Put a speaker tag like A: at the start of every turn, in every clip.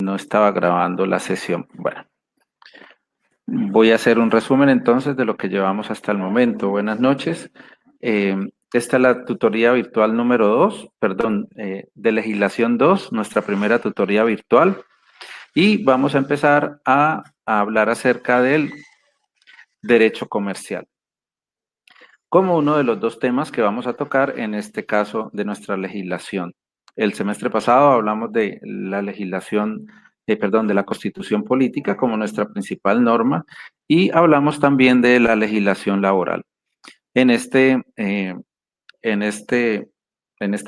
A: no estaba grabando la sesión. Bueno, voy a hacer un resumen entonces de lo que llevamos hasta el momento. Buenas noches. Esta es la tutoría virtual número 2, de legislación 2, nuestra primera tutoría virtual. Y vamos a empezar a hablar acerca del derecho comercial, como uno de los dos temas que vamos a tocar en este caso de nuestra legislación. El semestre pasado hablamos de la legislación, de la Constitución Política como nuestra principal norma y hablamos también de la legislación laboral. En esta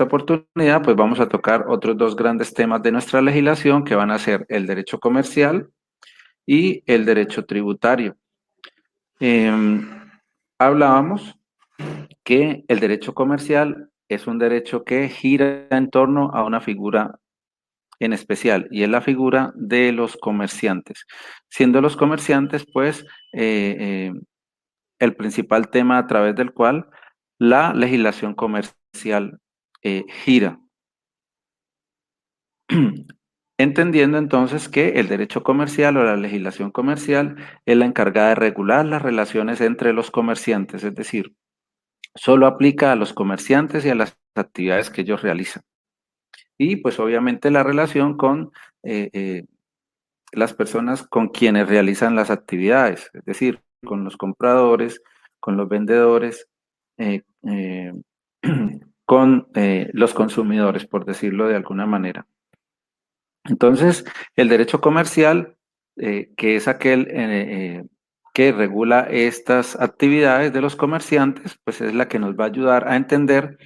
A: oportunidad, pues vamos a tocar otros dos grandes temas de nuestra legislación que van a ser el derecho comercial y el derecho tributario. Hablábamos que el derecho comercial es un derecho que gira en torno a una figura en especial, y es la figura de los comerciantes. Siendo los comerciantes, pues, el principal tema a través del cual la legislación comercial gira. Entendiendo entonces que el derecho comercial o la legislación comercial es la encargada de regular las relaciones entre los comerciantes, es decir, solo aplica a los comerciantes y a las actividades que ellos realizan. Y pues obviamente la relación con las personas con quienes realizan las actividades, es decir, con los compradores, con los vendedores, eh, eh, con los consumidores, por decirlo de alguna manera. Entonces, el derecho comercial, que es aquel que regula estas actividades de los comerciantes, pues es la que nos va a ayudar a entender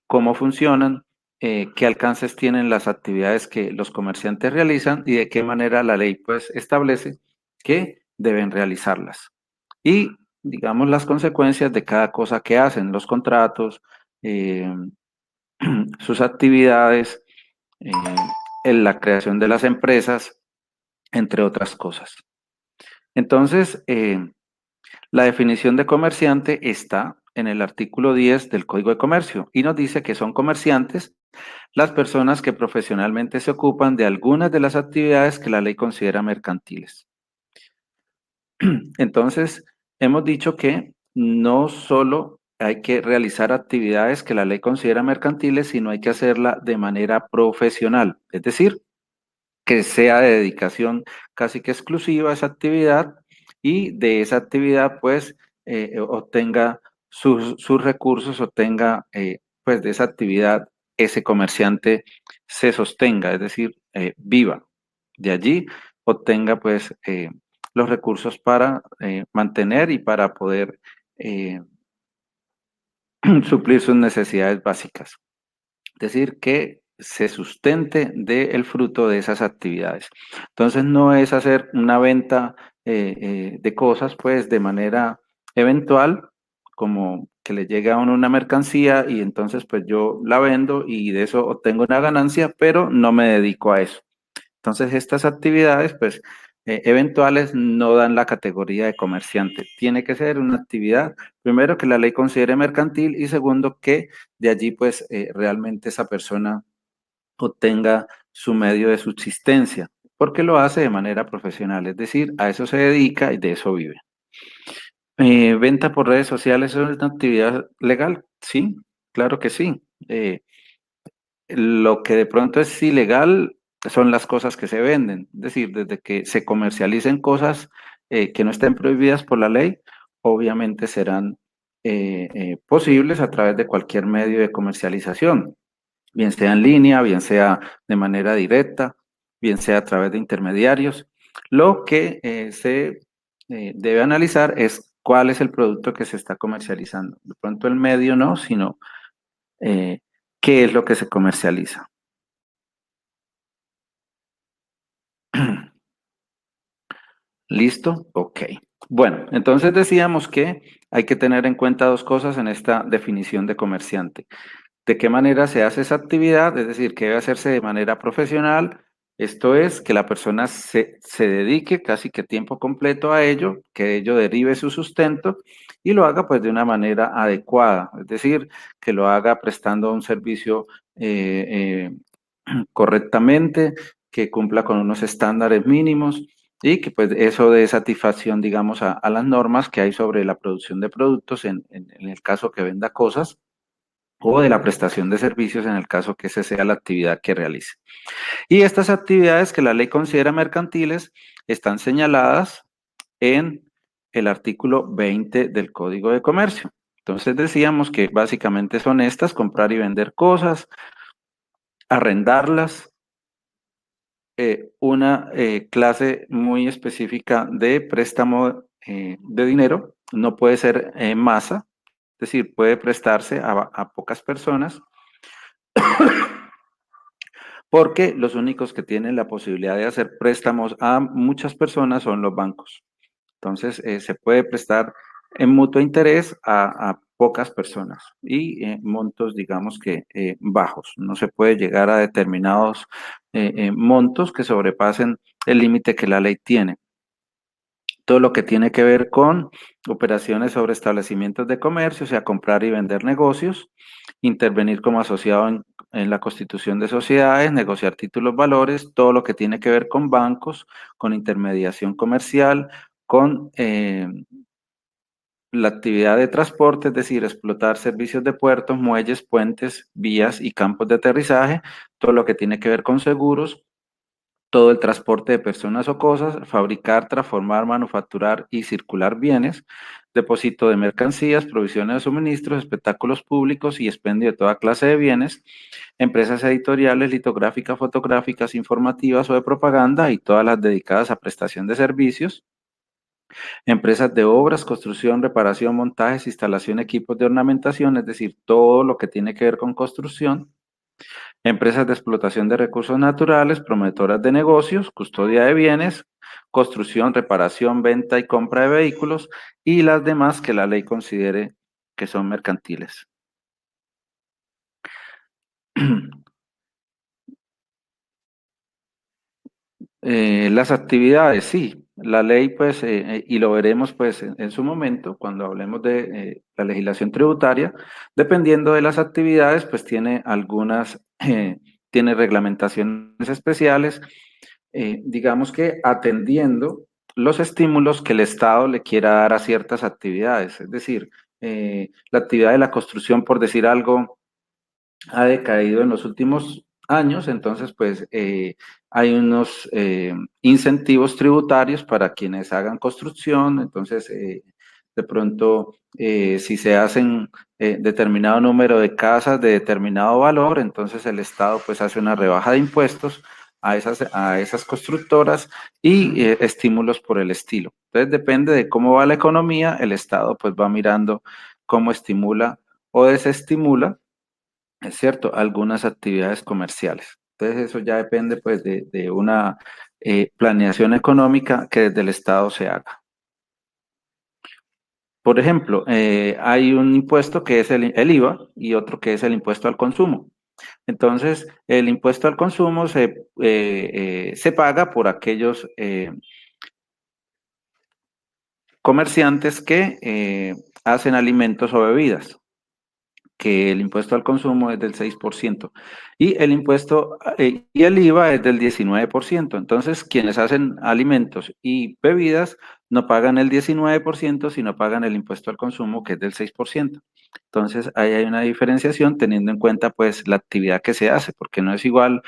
A: cómo funcionan, qué alcances tienen las actividades que los comerciantes realizan y de qué manera la ley pues establece que deben realizarlas. Y digamos las consecuencias de cada cosa que hacen, los contratos, sus actividades, en la creación de las empresas, entre otras cosas. Entonces, la definición de comerciante está en el artículo 10 del Código de Comercio y nos dice que son comerciantes las personas que profesionalmente se ocupan de algunas de las actividades que la ley considera mercantiles. Entonces, hemos dicho que no solo hay que realizar actividades que la ley considera mercantiles, sino hay que hacerla de manera profesional, es decir, que sea de dedicación casi que exclusiva a esa actividad y de esa actividad pues obtenga sus recursos, obtenga pues de esa actividad ese comerciante se sostenga, es decir, viva. De allí obtenga pues los recursos para mantener y para poder suplir sus necesidades básicas. Es decir, que se sustente del fruto de esas actividades. Entonces, no es hacer una venta de cosas, pues, de manera eventual, como que le llegue a uno una mercancía y entonces, pues, yo la vendo y de eso obtengo una ganancia, pero no me dedico a eso. Entonces, estas actividades, pues, eventuales no dan la categoría de comerciante. Tiene que ser una actividad, primero, que la ley considere mercantil y segundo, que de allí, pues, realmente esa persona obtenga su medio de subsistencia, porque lo hace de manera profesional, es decir, a eso se dedica y de eso vive. ¿Venta por redes sociales es una actividad legal? Sí, claro que sí. Lo que de pronto es ilegal son las cosas que se venden, es decir, desde que se comercialicen cosas que no estén prohibidas por la ley, obviamente serán posibles a través de cualquier medio de comercialización, bien sea en línea, bien sea de manera directa, bien sea a través de intermediarios. Lo que se debe analizar es cuál es el producto que se está comercializando. De pronto el medio no, sino eh, qué es lo que se comercializa. ¿Listo? Ok. Bueno, entonces decíamos que hay que tener en cuenta dos cosas en esta definición de comerciante. ¿De qué manera se hace esa actividad? Es decir, que debe hacerse de manera profesional. Esto es, que la persona se dedique casi que tiempo completo a ello, que de ello derive su sustento y lo haga pues de una manera adecuada. Es decir, que lo haga prestando un servicio correctamente, que cumpla con unos estándares mínimos y que pues eso dé satisfacción, digamos, a las normas que hay sobre la producción de productos en el caso que venda cosas o de la prestación de servicios en el caso que esa sea la actividad que realice. Y estas actividades que la ley considera mercantiles están señaladas en el artículo 20 del Código de Comercio. Entonces decíamos que básicamente son estas: comprar y vender cosas, arrendarlas, una clase muy específica de préstamo de dinero, no puede ser masa, es decir, puede prestarse a pocas personas, porque los únicos que tienen la posibilidad de hacer préstamos a muchas personas son los bancos. Entonces, se puede prestar en mutuo interés a pocas personas y montos, digamos que bajos. No se puede llegar a determinados montos que sobrepasen el límite que la ley tiene. Todo lo que tiene que ver con operaciones sobre establecimientos de comercio, o sea, comprar y vender negocios, intervenir como asociado en la constitución de sociedades, negociar títulos valores, todo lo que tiene que ver con bancos, con intermediación comercial, con la actividad de transporte, es decir, explotar servicios de puertos, muelles, puentes, vías y campos de aterrizaje, todo lo que tiene que ver con seguros, todo el transporte de personas o cosas, fabricar, transformar, manufacturar y circular bienes, depósito de mercancías, provisiones de suministros, espectáculos públicos y expendio de toda clase de bienes, empresas editoriales, litográficas, fotográficas, informativas o de propaganda y todas las dedicadas a prestación de servicios, empresas de obras, construcción, reparación, montajes, instalación, equipos de ornamentación, es decir, todo lo que tiene que ver con construcción, empresas de explotación de recursos naturales, promotoras de negocios, custodia de bienes, construcción, reparación, venta y compra de vehículos y las demás que la ley considere que son mercantiles. Las actividades, sí, la ley pues, y lo veremos pues en su momento cuando hablemos de la legislación tributaria, dependiendo de las actividades pues tiene algunas, tiene reglamentaciones especiales, digamos que atendiendo los estímulos que el Estado le quiera dar a ciertas actividades, es decir, la actividad de la construcción, por decir algo, ha decaído en los últimos años, entonces pues hay unos incentivos tributarios para quienes hagan construcción, entonces de pronto si se hacen determinado número de casas de determinado valor, entonces el Estado pues hace una rebaja de impuestos a esas constructoras y estímulos por el estilo. Entonces depende de cómo va la economía, el Estado pues va mirando cómo estimula o desestimula, es cierto, algunas actividades comerciales. Entonces eso ya depende pues de una planeación económica que desde el Estado se haga. Por ejemplo, hay un impuesto que es el IVA y otro que es el impuesto al consumo. Entonces, el impuesto al consumo se paga por aquellos comerciantes que hacen alimentos o bebidas, que el impuesto al consumo es del 6% y el impuesto y el IVA es del 19%. Entonces, quienes hacen alimentos y bebidas no pagan el 19%, sino pagan el impuesto al consumo, que es del 6%. Entonces, ahí hay una diferenciación teniendo en cuenta pues la actividad que se hace, porque no es igual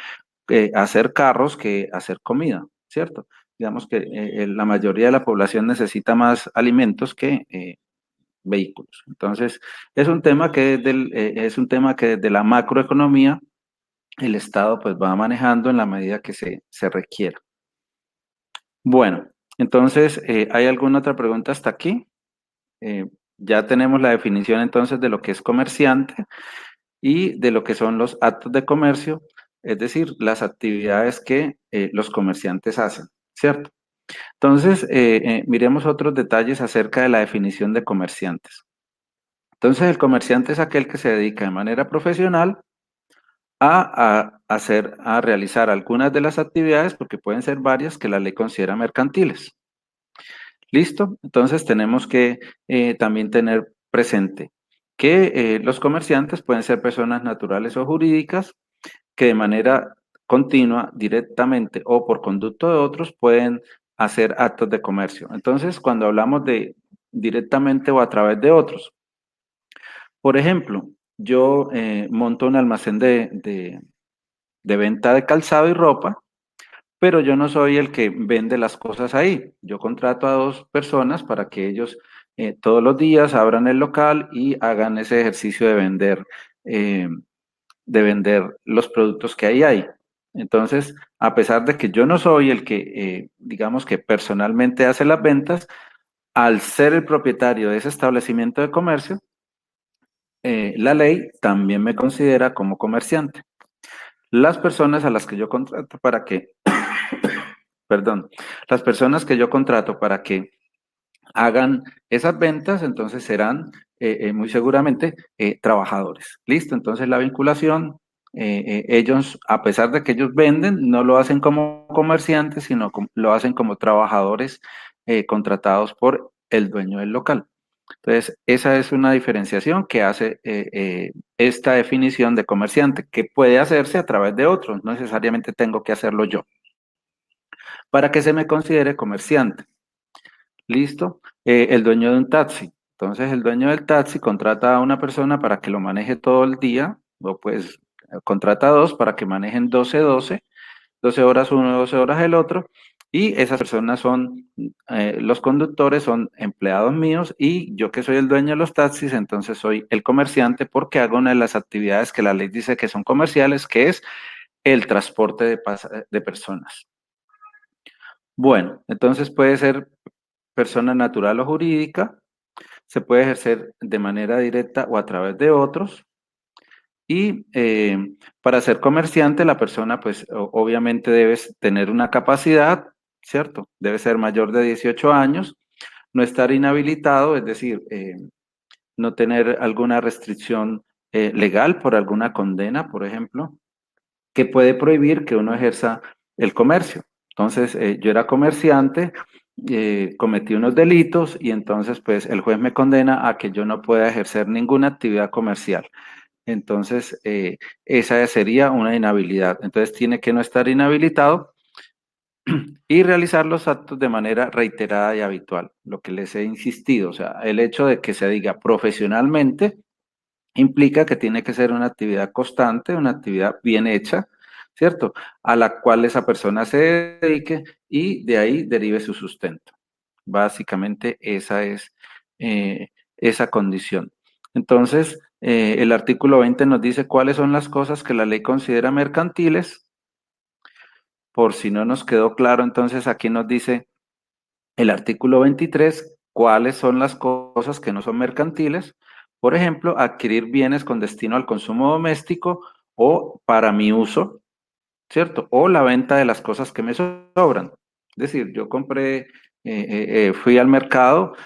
A: hacer carros que hacer comida, ¿cierto? Digamos que la mayoría de la población necesita más alimentos que vehículos. Entonces, es un tema que desde la macroeconomía el Estado pues va manejando en la medida que se requiera. Bueno, entonces, ¿hay alguna otra pregunta hasta aquí? Eh, ya tenemos la definición entonces de lo que es comerciante y de lo que son los actos de comercio, es decir, las actividades que los comerciantes hacen, ¿cierto? Entonces, miremos otros detalles acerca de la definición de comerciantes. Entonces, el comerciante es aquel que se dedica de manera profesional a realizar algunas de las actividades, porque pueden ser varias, que la ley considera mercantiles. ¿Listo? Entonces, tenemos que también tener presente que los comerciantes pueden ser personas naturales o jurídicas que de manera continua, directamente o por conducto de otros, pueden hacer actos de comercio. Entonces, cuando hablamos de directamente o a través de otros, por ejemplo, yo monto un almacén de venta de calzado y ropa, pero yo no soy el que vende las cosas ahí. Yo contrato a dos personas para que ellos todos los días abran el local y hagan ese ejercicio eh, de vender los productos que ahí hay. Entonces, a pesar de que yo no soy el que, digamos que personalmente hace las ventas, al ser el propietario de ese establecimiento de comercio, la ley también me considera como comerciante. Las personas a las que yo contrato para que, perdón, las personas que yo contrato para que hagan esas ventas, entonces serán muy seguramente trabajadores. Listo, entonces la vinculación, ellos, a pesar de que ellos venden, no lo hacen como comerciantes, sino lo hacen como trabajadores contratados por el dueño del local. Entonces, esa es una diferenciación que hace esta definición de comerciante, que puede hacerse a través de otros, no necesariamente tengo que hacerlo yo, para que se me considere comerciante. ¿Listo? El dueño de un taxi. Entonces, el dueño del taxi contrata a una persona para que lo maneje todo el día, o pues contrata a dos para que manejen 12 horas uno, 12 horas el otro, y esas personas son, los conductores son empleados míos y yo que soy el dueño de los taxis, entonces soy el comerciante porque hago una de las actividades que la ley dice que son comerciales, que es el transporte de personas. Bueno, entonces puede ser persona natural o jurídica, se puede ejercer de manera directa o a través de otros. Y para ser comerciante, la persona, pues obviamente debe tener una capacidad, ¿cierto? Debe ser mayor de 18 años, no estar inhabilitado, es decir, no tener alguna restricción legal por alguna condena, por ejemplo, que puede prohibir que uno ejerza el comercio. Entonces, yo era comerciante, cometí unos delitos y entonces, pues, el juez me condena a que yo no pueda ejercer ninguna actividad comercial. Entonces, esa sería una inhabilidad. Entonces, tiene que no estar inhabilitado y realizar los actos de manera reiterada y habitual, lo que les he insistido. O sea, el hecho de que se diga profesionalmente implica que tiene que ser una actividad constante, una actividad bien hecha, ¿cierto? A la cual esa persona se dedique y de ahí derive su sustento. Básicamente esa es esa condición. Entonces, el artículo 20 nos dice cuáles son las cosas que la ley considera mercantiles. Por si no nos quedó claro, entonces aquí nos dice el artículo 23 cuáles son las cosas que no son mercantiles. Por ejemplo, adquirir bienes con destino al consumo doméstico o para mi uso, ¿cierto? O la venta de las cosas que me sobran. Es decir, yo compré, fui al mercado,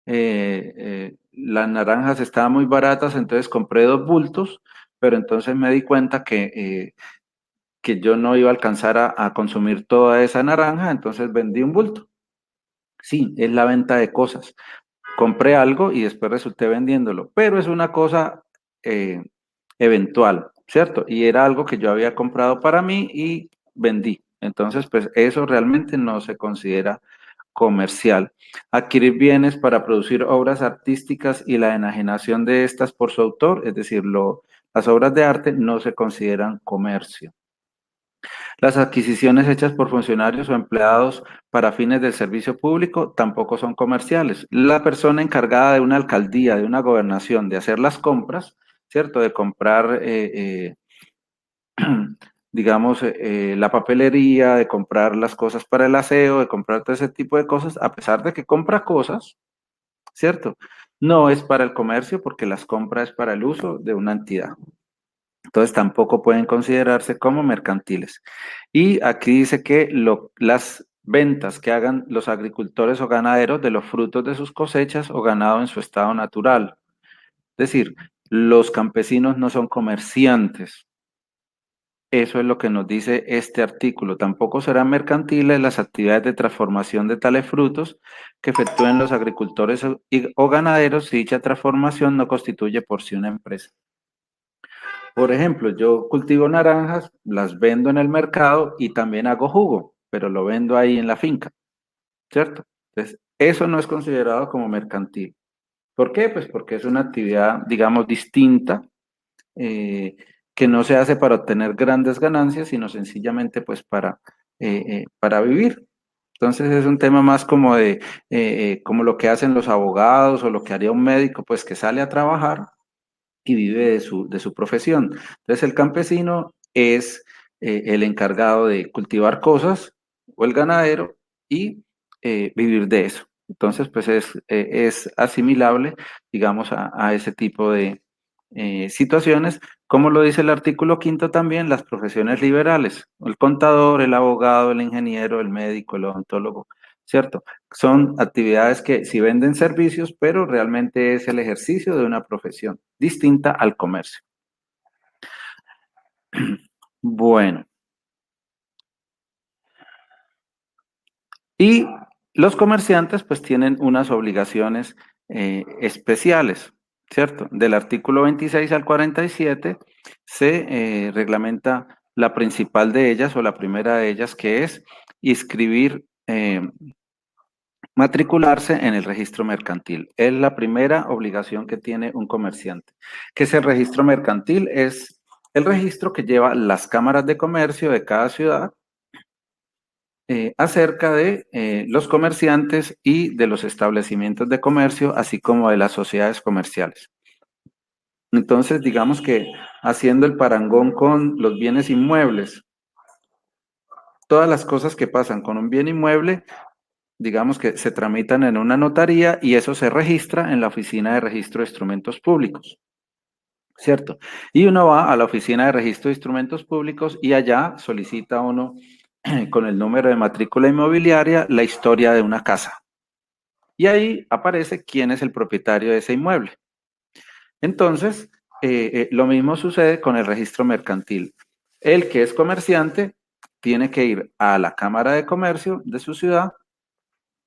A: las naranjas estaban muy baratas, entonces compré 2 bultos, pero entonces me di cuenta que yo no iba a alcanzar a consumir toda esa naranja, entonces vendí un bulto. Sí, es la venta de cosas. Compré algo y después resulté vendiéndolo, pero es una cosa eh, eventual, ¿cierto? Y era algo que yo había comprado para mí y vendí. Entonces, pues eso realmente no se considera comercial. Adquirir bienes para producir obras artísticas y la enajenación de estas por su autor, es decir, las obras de arte no se consideran comercio. Las adquisiciones hechas por funcionarios o empleados para fines del servicio público tampoco son comerciales. La persona encargada de una alcaldía, de una gobernación, de hacer las compras, ¿cierto? De comprar, digamos, la papelería, de comprar las cosas para el aseo, de comprar todo ese tipo de cosas, a pesar de que compra cosas, ¿cierto? No es para el comercio porque las compras es para el uso de una entidad. Entonces tampoco pueden considerarse como mercantiles. Y aquí dice que las ventas que hagan los agricultores o ganaderos de los frutos de sus cosechas o ganado en su estado natural. Es decir, los campesinos no son comerciantes. Eso es lo que nos dice este artículo. Tampoco serán mercantiles las actividades de transformación de tales frutos que efectúen los agricultores o ganaderos si dicha transformación no constituye por sí una empresa. Por ejemplo, yo cultivo naranjas, las vendo en el mercado y también hago jugo, pero lo vendo ahí en la finca, ¿cierto? Entonces, eso no es considerado como mercantil. ¿Por qué? Pues porque es una actividad, digamos, distinta, eh, que no se hace para obtener grandes ganancias, sino sencillamente pues para vivir. Entonces es un tema más como como lo que hacen los abogados o lo que haría un médico, pues que sale a trabajar y vive de su profesión. Entonces el campesino es el encargado de cultivar cosas o el ganadero y vivir de eso. Entonces pues es asimilable, digamos, a ese tipo de situaciones, como lo dice el artículo quinto también, las profesiones liberales, el contador, el abogado, el ingeniero, el médico, el odontólogo, ¿cierto? Son actividades que sí venden servicios, pero realmente es el ejercicio de una profesión distinta al comercio. Bueno, y los comerciantes pues tienen unas obligaciones especiales, ¿cierto? Del artículo 26 al 47 se reglamenta la principal de ellas o la primera de ellas, que es inscribir matricularse en el registro mercantil. Es la primera obligación que tiene un comerciante. ¿Qué es el registro mercantil? Es el registro que lleva las cámaras de comercio de cada ciudad acerca de los comerciantes y de los establecimientos de comercio, así como de las sociedades comerciales. Entonces, digamos que haciendo el parangón con los bienes inmuebles, todas las cosas que pasan con un bien inmueble, digamos que se tramitan en una notaría y eso se registra en la Oficina de Registro de Instrumentos Públicos, ¿cierto? Y uno va a la Oficina de Registro de Instrumentos Públicos y allá solicita uno con el número de matrícula inmobiliaria la historia de una casa. Y ahí aparece quién es el propietario de ese inmueble. Entonces, lo mismo sucede con el registro mercantil. El que es comerciante tiene que ir a la Cámara de Comercio de su ciudad,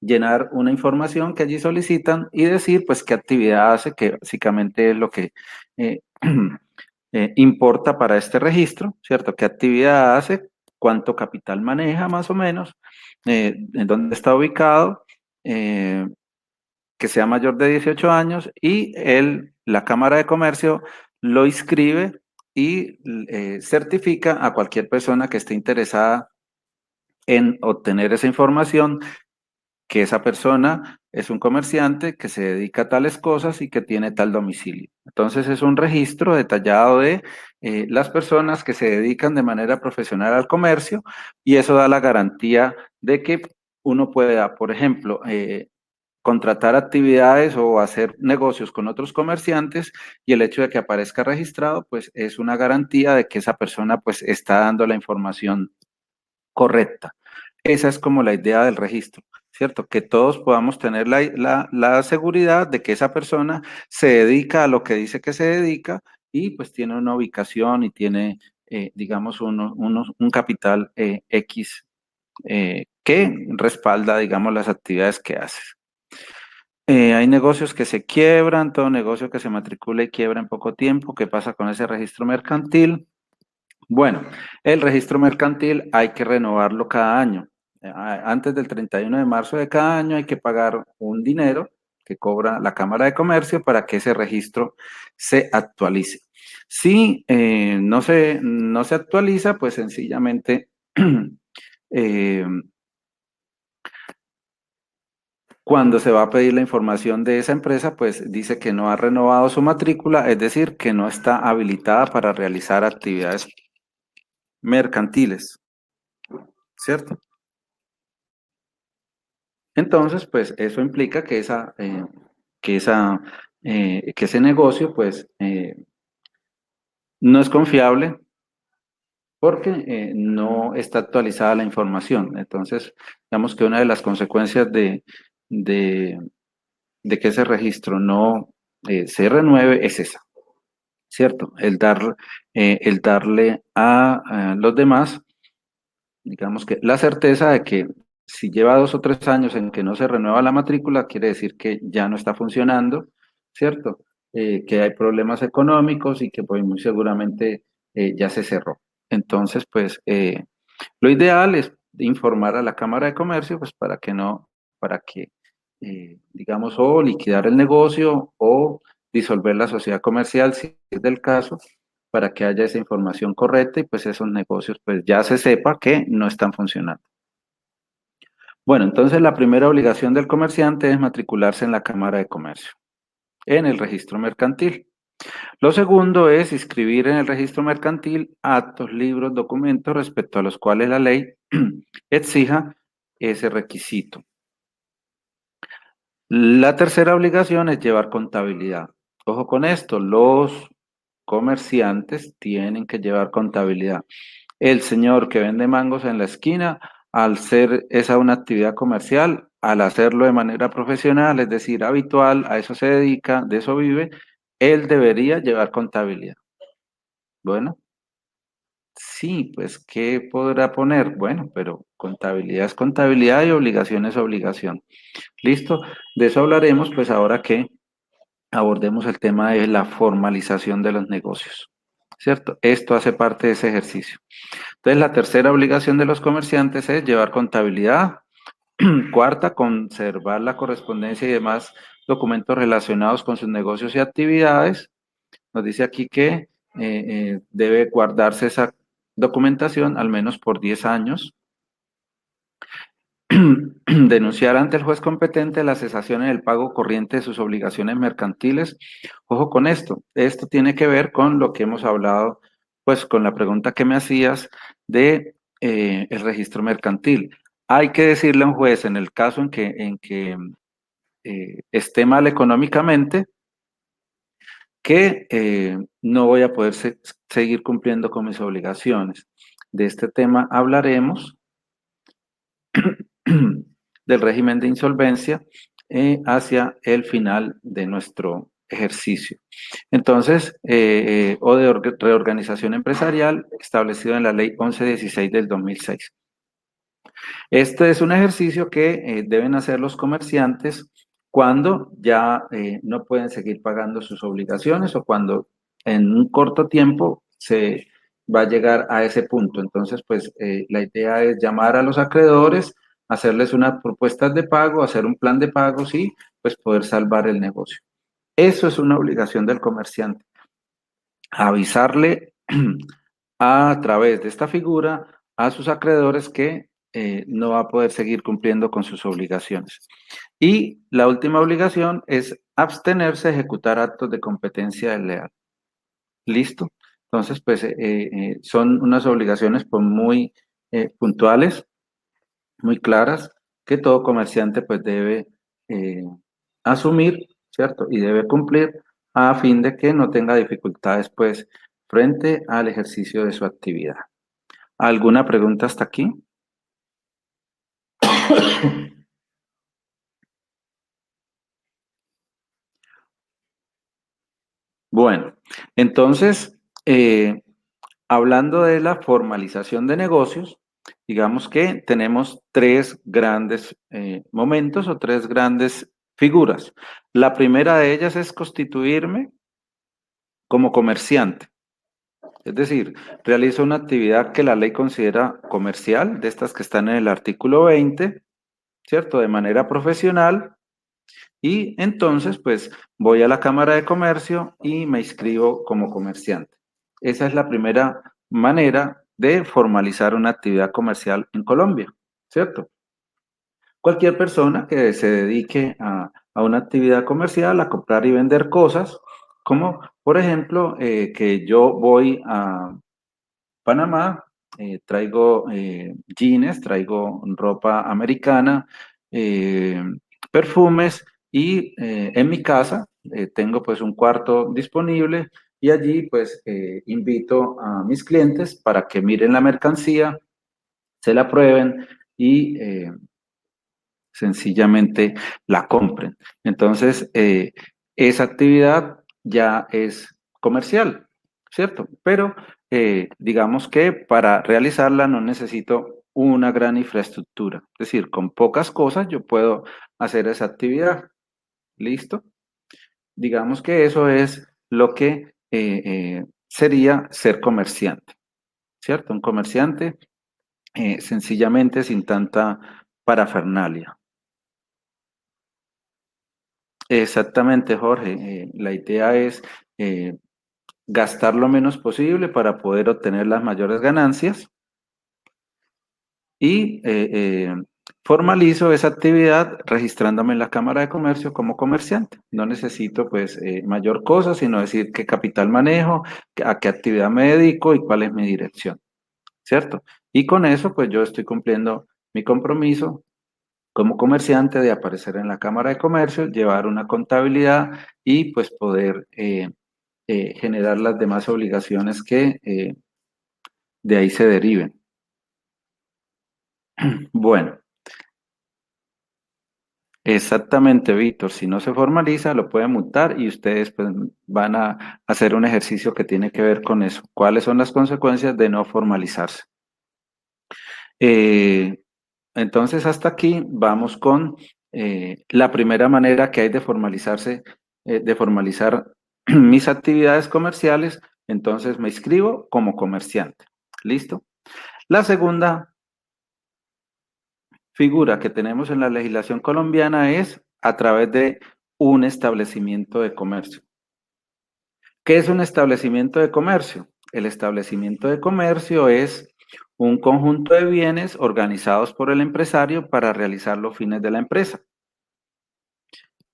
A: llenar una información que allí solicitan y decir pues qué actividad hace, que básicamente es lo que eh, importa para este registro, ¿cierto? ¿Qué actividad hace? ¿Cuánto capital maneja más o menos? ¿En dónde está ubicado? Que sea mayor de 18 años y la Cámara de Comercio lo inscribe y certifica a cualquier persona que esté interesada en obtener esa información, que esa persona es un comerciante que se dedica a tales cosas y que tiene tal domicilio. Entonces es un registro detallado de las personas que se dedican de manera profesional al comercio y eso da la garantía de que uno pueda, por ejemplo, contratar actividades o hacer negocios con otros comerciantes y el hecho de que aparezca registrado, pues es una garantía de que esa persona pues está dando la información correcta. Esa es como la idea del registro, ¿cierto? Que todos podamos tener la seguridad de que esa persona se dedica a lo que dice que se dedica y pues tiene una ubicación y tiene, digamos, un capital X que respalda, digamos, las actividades que hace. Hay negocios que se quiebran, todo negocio que se matricula y quiebra en poco tiempo. ¿Qué pasa con ese registro mercantil? Bueno, el registro mercantil hay que renovarlo cada año. Antes del 31 de marzo de cada año hay que pagar un dinero que cobra la Cámara de Comercio para que ese registro se actualice. Si no se actualiza, pues sencillamente eh, cuando se va a pedir la información de esa empresa, pues dice que no ha renovado su matrícula, es decir, que no está habilitada para realizar actividades mercantiles, ¿cierto? Entonces, pues eso implica que ese negocio, pues, no es confiable porque no está actualizada la información. Entonces, digamos que una de las consecuencias de, de que ese registro no se renueve es esa. ¿Cierto? El darle a los demás, digamos que la certeza de que si lleva 2 o 3 años en que no se renueva la matrícula, quiere decir que ya no está funcionando, ¿cierto? que hay problemas económicos y que pues muy seguramente ya se cerró. Entonces, pues lo ideal es informar a la Cámara de Comercio, pues para que no, para que, digamos, o liquidar el negocio o disolver la sociedad comercial, si es del caso, para que haya esa información correcta y pues esos negocios pues ya se sepa que no están funcionando. Bueno, entonces la primera obligación del comerciante es matricularse en la Cámara de Comercio, en el registro mercantil. Lo segundo es inscribir en el registro mercantil actos, libros, documentos respecto a los cuales la ley exija ese requisito. La tercera obligación es llevar contabilidad. Ojo con esto, los comerciantes tienen que llevar contabilidad. El señor que vende mangos en la esquina, al ser esa una actividad comercial, al hacerlo de manera profesional, es decir, habitual, a eso se dedica, de eso vive, él debería llevar contabilidad. Bueno, sí, pues, ¿qué podrá poner? Bueno, pero contabilidad es contabilidad y obligación es obligación. ¿Listo? De eso hablaremos, pues, ahora que abordemos el tema de la formalización de los negocios. ¿Cierto? Esto hace parte de ese ejercicio. Entonces, la tercera obligación de los comerciantes es llevar contabilidad. Cuarta, conservar la correspondencia y demás documentos relacionados con sus negocios y actividades. Nos dice aquí que debe guardarse esa documentación al menos por 10 años. Denunciar ante el juez competente la cesación en el pago corriente de sus obligaciones mercantiles. Ojo con esto tiene que ver con lo que hemos hablado, pues con la pregunta que me hacías de el registro mercantil. Hay que decirle a un juez en el caso en que esté mal económicamente, que no voy a poder seguir cumpliendo con mis obligaciones. De este tema hablaremos del régimen de insolvencia hacia el final de nuestro ejercicio. Entonces, o de reorganización empresarial establecido en la ley 1116 del 2006. Este es un ejercicio que deben hacer los comerciantes cuando ya no pueden seguir pagando sus obligaciones o cuando en un corto tiempo se va a llegar a ese punto. Entonces, pues la idea es llamar a los acreedores, hacerles unas propuestas de pago, hacer un plan de pagos y pues poder salvar el negocio. Eso es una obligación del comerciante. Avisarle a través de esta figura a sus acreedores que no va a poder seguir cumpliendo con sus obligaciones. Y la última obligación es abstenerse de ejecutar actos de competencia desleal. ¿Listo? Entonces, pues son unas obligaciones pues, muy puntuales, muy claras, que todo comerciante pues debe eh, asumir, ¿cierto? Y debe cumplir a fin de que no tenga dificultades pues frente al ejercicio de su actividad. ¿Alguna pregunta hasta aquí? Bueno, entonces, hablando de la formalización de negocios, digamos que tenemos tres grandes momentos o tres grandes figuras. La primera de ellas es constituirme como comerciante, es decir, realizo una actividad que la ley considera comercial, de estas que están en el artículo 20, ¿cierto? De manera profesional. Y entonces, pues voy a la Cámara de Comercio y me inscribo como comerciante. Esa es la primera manera de formalizar una actividad comercial en Colombia, ¿cierto? Cualquier persona que se dedique a una actividad comercial, a comprar y vender cosas, como por ejemplo que yo voy a Panamá, traigo jeans, traigo ropa americana, eh, perfumes y en mi casa tengo pues un cuarto disponible y allí pues invito a mis clientes para que miren la mercancía, se la prueben y sencillamente la compren. Entonces, esa actividad ya es comercial, ¿cierto? Pero digamos que para realizarla no necesito una gran infraestructura. Es decir, con pocas cosas yo puedo hacer esa actividad. ¿Listo? digamos que eso es lo que sería ser comerciante, ¿cierto? Un comerciante sencillamente sin tanta parafernalia. Exactamente, Jorge. La idea es eh, gastar lo menos posible para poder obtener las mayores ganancias y formalizo esa actividad registrándome en la Cámara de Comercio como comerciante. No necesito pues mayor cosa, sino decir qué capital manejo, a qué actividad me dedico y cuál es mi dirección, ¿cierto? Y con eso pues yo estoy cumpliendo mi compromiso como comerciante de aparecer en la Cámara de Comercio, llevar una contabilidad y pues poder generar las demás obligaciones que de ahí se deriven. Bueno, exactamente, Víctor. Si no se formaliza, lo pueden multar y ustedes pues, van a hacer un ejercicio que tiene que ver con eso. ¿Cuáles son las consecuencias de no formalizarse? Eh, entonces, hasta aquí vamos con la primera manera que hay de formalizarse, de formalizar mis actividades comerciales. Entonces, me inscribo como comerciante. ¿Listo? La segunda figura que tenemos en la legislación colombiana es a través de un establecimiento de comercio. ¿Qué es un establecimiento de comercio? El establecimiento de comercio es un conjunto de bienes organizados por el empresario para realizar los fines de la empresa.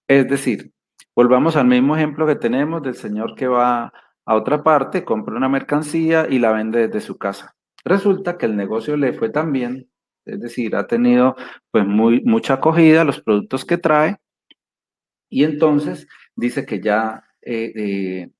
A: Es decir, volvamos al mismo ejemplo que tenemos del señor que va a otra parte, compra una mercancía y la vende desde su casa. Resulta que el negocio le fue tan bien, es decir, ha tenido pues mucha acogida los productos que trae y entonces dice que ya ese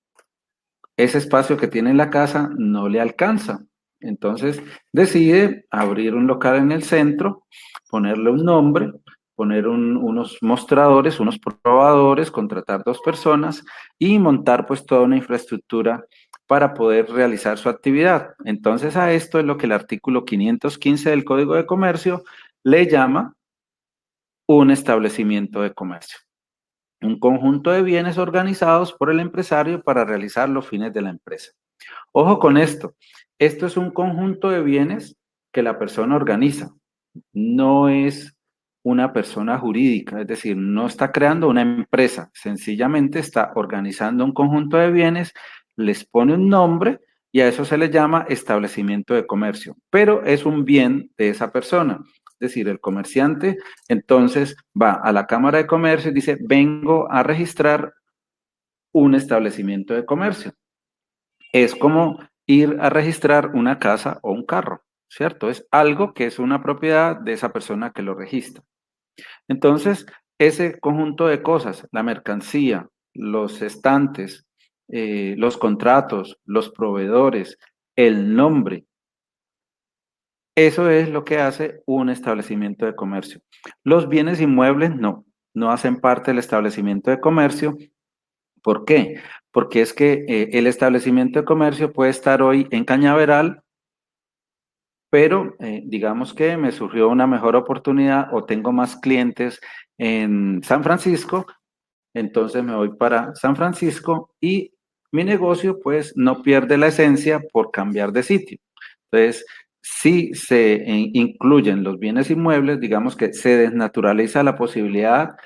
A: espacio que tiene en la casa no le alcanza. Entonces decide abrir un local en el centro, ponerle un nombre, poner unos mostradores, unos probadores, contratar dos personas y montar pues toda una infraestructura para poder realizar su actividad. Entonces a esto es lo que el artículo 515 del Código de Comercio le llama un establecimiento de comercio. Un conjunto de bienes organizados por el empresario para realizar los fines de la empresa. Ojo con esto es un conjunto de bienes que la persona organiza, no es una persona jurídica, es decir, no está creando una empresa, sencillamente está organizando un conjunto de bienes, les pone un nombre y a eso se le llama establecimiento de comercio, pero es un bien de esa persona. Es decir, el comerciante entonces va a la Cámara de Comercio y dice, vengo a registrar un establecimiento de comercio. Es como ir a registrar una casa o un carro, ¿cierto? Es algo que es una propiedad de esa persona que lo registra. Entonces, ese conjunto de cosas, la mercancía, los estantes, los contratos, los proveedores, el nombre, eso es lo que hace un establecimiento de comercio. Los bienes inmuebles no hacen parte del establecimiento de comercio. ¿Por qué? Porque es que el establecimiento de comercio puede estar hoy en Cañaveral, pero digamos que me surgió una mejor oportunidad o tengo más clientes en San Francisco, entonces me voy para San Francisco y mi negocio pues no pierde la esencia por cambiar de sitio. Entonces, si se incluyen los bienes inmuebles, digamos que se desnaturaliza la posibilidad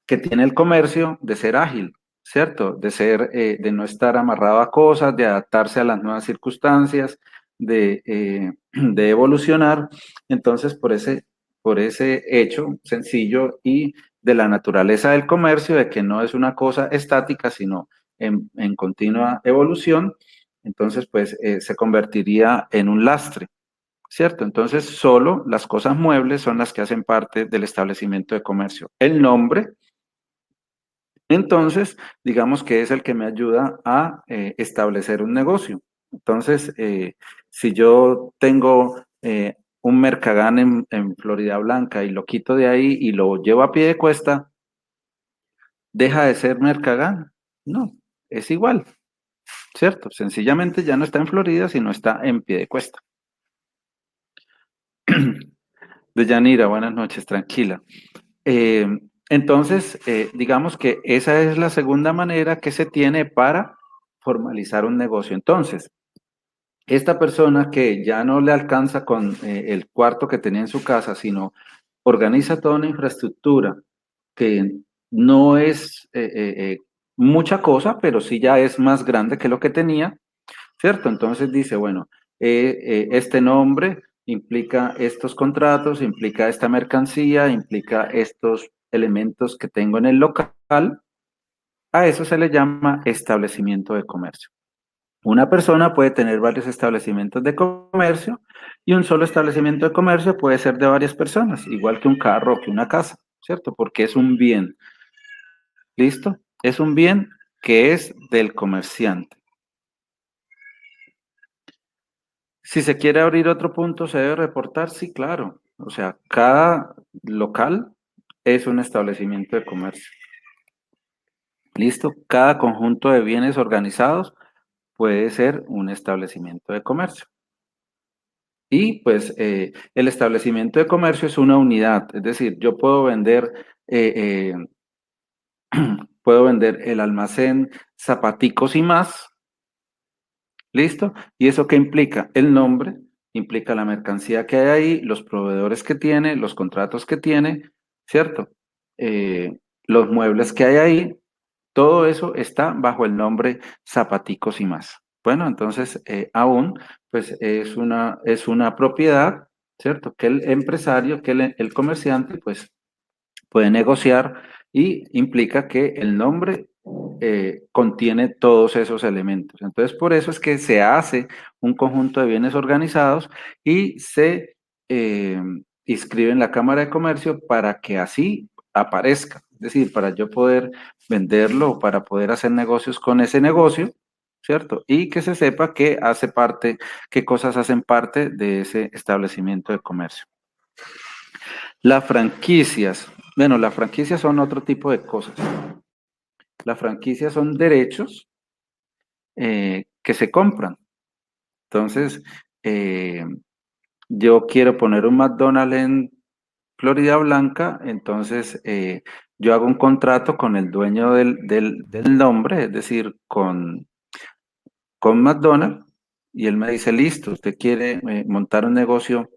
A: que tiene el comercio de ser ágil, ¿cierto? De ser, de no estar amarrado a cosas, de adaptarse a las nuevas circunstancias, de evolucionar. Entonces, por ese hecho sencillo y de la naturaleza del comercio, de que no es una cosa estática, sino en continua evolución, entonces, pues, se convertiría en un lastre. ¿Cierto? Entonces, solo las cosas muebles son las que hacen parte del establecimiento de comercio. El nombre, entonces, digamos que es el que me ayuda a establecer un negocio. Entonces, si yo tengo un Mercagán en Florida Blanca y lo quito de ahí y lo llevo a pie de cuesta, ¿deja de ser Mercagán? No, es igual, ¿cierto? Sencillamente ya no está en Florida, sino está en pie de cuesta. Deyanira, buenas noches, tranquila. Entonces, digamos que esa es la segunda manera que se tiene para formalizar un negocio. Entonces, esta persona que ya no le alcanza con el cuarto que tenía en su casa, sino organiza toda una infraestructura que no es mucha cosa, pero sí ya es más grande que lo que tenía, ¿cierto? Entonces dice, bueno, este nombre implica estos contratos, implica esta mercancía, implica estos elementos que tengo en el local, a eso se le llama establecimiento de comercio. Una persona puede tener varios establecimientos de comercio y un solo establecimiento de comercio puede ser de varias personas, igual que un carro o que una casa, ¿cierto? Porque es un bien, ¿listo? Es un bien que es del comerciante. Si se quiere abrir otro punto, ¿se debe reportar? Sí, claro. O sea, cada local es un establecimiento de comercio. ¿Listo? Cada conjunto de bienes organizados puede ser un establecimiento de comercio. Y pues el establecimiento de comercio es una unidad, es decir, yo eh, puedo vender el almacén zapaticos y más, ¿listo? ¿Y eso qué implica? El nombre, implica la mercancía que hay ahí, los proveedores que tiene, los contratos que tiene, ¿cierto? Los muebles que hay ahí, todo eso está bajo el nombre zapaticos y más. Bueno, entonces aún pues es una propiedad, ¿cierto? Que el empresario, que el comerciante pues puede negociar y implica que el nombre contiene todos esos elementos. Entonces, por eso es que se hace un conjunto de bienes organizados y se eh, inscribe en la Cámara de Comercio para que así aparezca. Es decir, para yo poder venderlo o para poder hacer negocios con ese negocio, ¿cierto? Y que se sepa que hace parte, qué cosas hacen parte de ese establecimiento de comercio. Las franquicias. Bueno, las franquicias son otro tipo de cosas. Las franquicias son derechos que se compran. Entonces, eh, yo quiero poner un McDonald's en Florida Blanca, entonces yo hago un contrato con el dueño del nombre, es decir, con McDonald's, y él me dice, listo, usted quiere montar un negocio.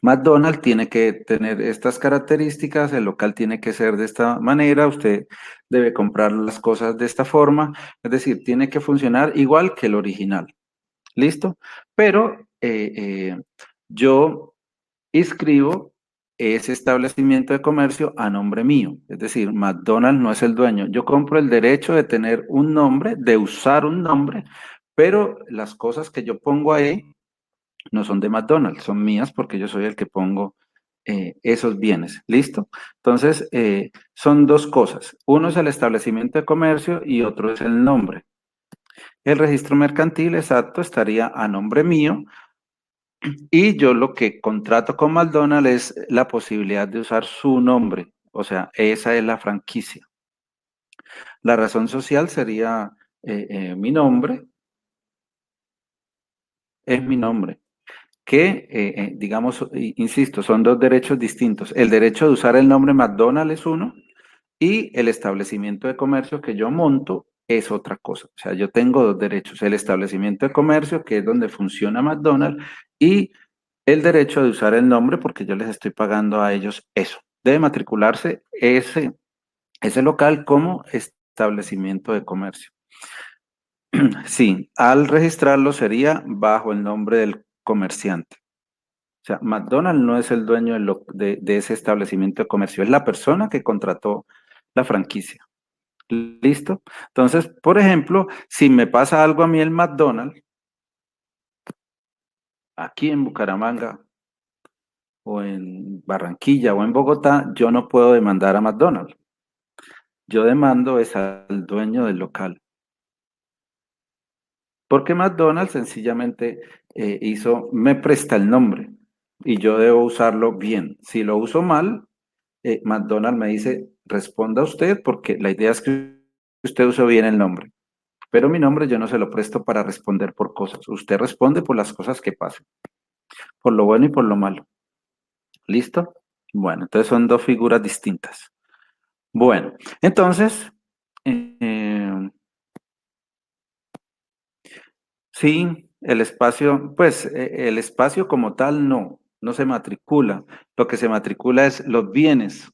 A: McDonald's tiene que tener estas características, el local tiene que ser de esta manera, usted debe comprar las cosas de esta forma, es decir, tiene que funcionar igual que el original. ¿Listo? Pero yo inscribo ese establecimiento de comercio a nombre mío, es decir, McDonald's no es el dueño. Yo compro el derecho de tener un nombre, de usar un nombre, pero las cosas que yo pongo ahí no son de McDonald's, son mías porque yo soy el que pongo esos bienes. ¿Listo? Entonces, son dos cosas. Uno es el establecimiento de comercio y otro es el nombre. El registro mercantil, exacto, estaría a nombre mío y yo lo que contrato con McDonald's es la posibilidad de usar su nombre. O sea, esa es la franquicia. La razón social sería mi nombre, es mi nombre. Que, digamos, insisto, son dos derechos distintos. El derecho de usar el nombre McDonald's es uno y el establecimiento de comercio que yo monto es otra cosa. O sea, yo tengo dos derechos, el establecimiento de comercio, que es donde funciona McDonald's, y el derecho de usar el nombre porque yo les estoy pagando a ellos eso. Debe matricularse ese local como establecimiento de comercio. Sí, al registrarlo sería bajo el nombre del comerciante. O sea, McDonald's no es el dueño de ese establecimiento de comercio, es la persona que contrató la franquicia. ¿Listo? Entonces, por ejemplo, si me pasa algo a mí en McDonald's, aquí en Bucaramanga, o en Barranquilla, o en Bogotá, yo no puedo demandar a McDonald's. Yo demando es al dueño del local. Porque McDonald's sencillamente me presta el nombre y yo debo usarlo bien. Si lo uso mal, McDonald's me dice, responda usted porque la idea es que usted use bien el nombre. Pero mi nombre yo no se lo presto para responder por cosas. Usted responde por las cosas que pasen, por lo bueno y por lo malo. ¿Listo? Bueno, entonces son dos figuras distintas. Bueno, entonces, eh, sí, el espacio, pues el espacio como tal no se matricula. Lo que se matricula es los bienes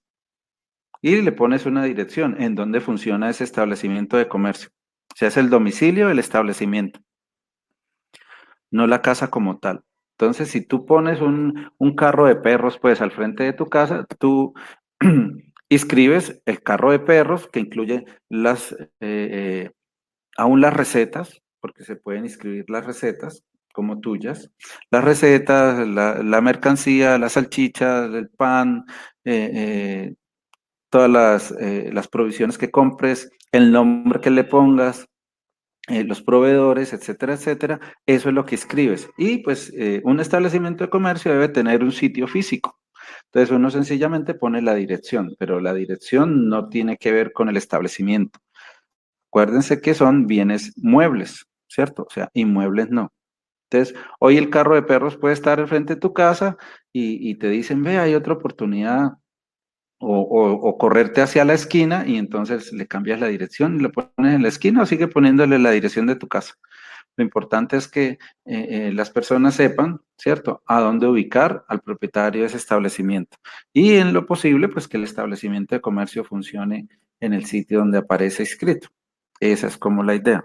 A: y le pones una dirección en donde funciona ese establecimiento de comercio. O sea, es el domicilio del establecimiento, no la casa como tal. Entonces, si tú pones un carro de perros, pues al frente de tu casa, tú inscribes el carro de perros que incluye aún las recetas, porque se pueden inscribir las recetas como tuyas, las recetas, la mercancía, las salchichas, el pan, eh, eh, todas las provisiones que compres, el nombre que le pongas, los proveedores, etcétera, etcétera, eso es lo que escribes. Y pues un establecimiento de comercio debe tener un sitio físico. Entonces uno sencillamente pone la dirección, pero la dirección no tiene que ver con el establecimiento. Acuérdense que son bienes muebles, ¿cierto? O sea, inmuebles no. Entonces, hoy el carro de perros puede estar al frente de tu casa y te dicen, ve, hay otra oportunidad o correrte hacia la esquina y entonces le cambias la dirección y lo pones en la esquina o sigue poniéndole la dirección de tu casa. Lo importante es que las personas sepan, ¿cierto?, a dónde ubicar al propietario de ese establecimiento. Y en lo posible, pues que el establecimiento de comercio funcione en el sitio donde aparece escrito. Esa es como la idea.